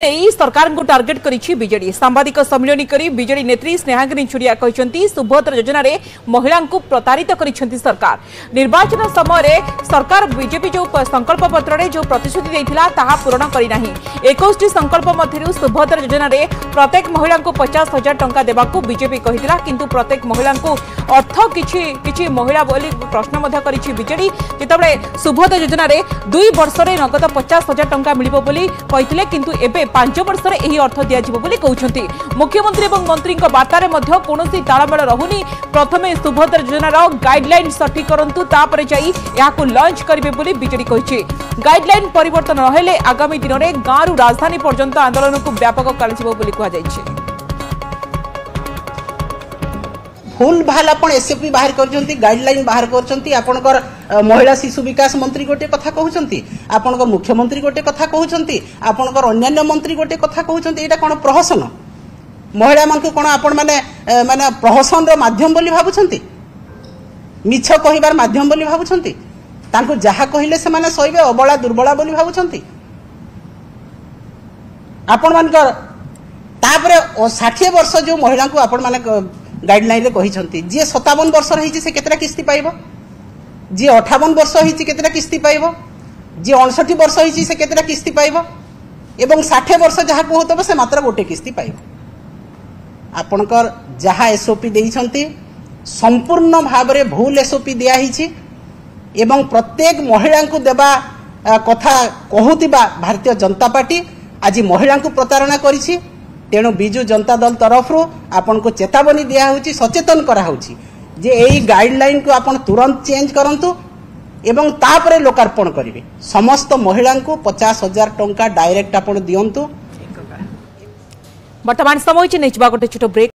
सरकार को टार्गेट करी बीजेडी सांबादिक सम्मिलन करी बीजेडी नेत्री स्नेहागिनी छुड़िया कहते सुभद्रा योजना रे महिला को प्रतारित करिसेंती सरकार। निर्वाचन समय सरकार बीजेपी जो संकल्प पत्र रे जो प्रतिश्रुति देइथिला ताहा पूर्ण करी नाही। 21 संकल्प मध्यरु सुभद्रा योजना रे प्रत्येक महिला को 50,000 टंका देबाकू बीजेपी कहिथिला, किंतु प्रत्येक महिला को अर्थ किछि महिला बोली प्रश्न मध्य करिछि बीजेडी। जेतबळे सुभद्रा योजना रे 2 वर्ष रे नगद 50,000 टंका मिलिबो बोली कहिथिले, किंतु एबे 5 वर्ष रे एही अर्थ दिया जिवो बोली कहउछंती। मुख्यमंत्री एवं मंत्री बार्ता रे मध्य कोनोसी तालमेल रहुनी। प्रथमे सुभद्रा योजना रो गाइडलाइन सठी करंतु तापरे जाई याकू लॉन्च करिवे बोली बीजेडी कहिछि। गाइडलाइन परिवर्तन रहले आगामी दिन रे गांरु राजधानी पर्यंत आंदोलन को व्यापक कराजिवो बोली कहा जायछि। फुल भाल आपण एसएपी बाहर करछंती, गाइडलाइन बाहर करछंती। आपनकर महिला शिशु विकास मंत्री गोटे कथा कहउछंती, आपनकर मुख्यमंत्री गोटे कथा कहउछंती, आपनकर अन्य मंत्री गोटे कथा कहउछंती। एटा कोन प्रहसन? महिला मान को कोन आपण माने प्रहसन रो माध्यम बोली भाबुछंती, मिछ कहिबार माध्यम बोली भाबुछंती। तांको जहा कहिले से माने सहिबे अबला दुर्बला बोली भाबुछंती। आपण मानकर तापरे 60 वर्ष जो महिला को आपण माने गाइडलाइन रे कहिसंती, जे 57 वर्ष रहिछि से केतरा किस्ती पाइबो, जे 58 वर्ष रहिछि केतरा किस्ती पाइबो, जे 59 वर्ष रहिछि से केतरा किस्ती पाइबो, एवं 60 वर्ष जहा को होतबो से मात्र गोटे किस्ती पाइबो। आपनकर जहा एसओपी देइसंती संपूर्ण भाबरे भूल एसओपी दिया हिछि एवं प्रत्येक महिला को देबा कथा कहूतिबा भारतीय जनता पार्टी आज महिला को प्रतारणा करिछि। तेणु बिजु जनता दल तरफ आपन को चेतावनी दिया होची, सचेतन करा होची जे एई गाइडलाइन को आपन तुरंत चेंज करंतु एवं तापरे लोकार्पण करिवे। समस्त महिला को 50,000 टंका डायरेक्ट आपन दियंतु। वर्तमान समय गोटे छोट ब्रेक।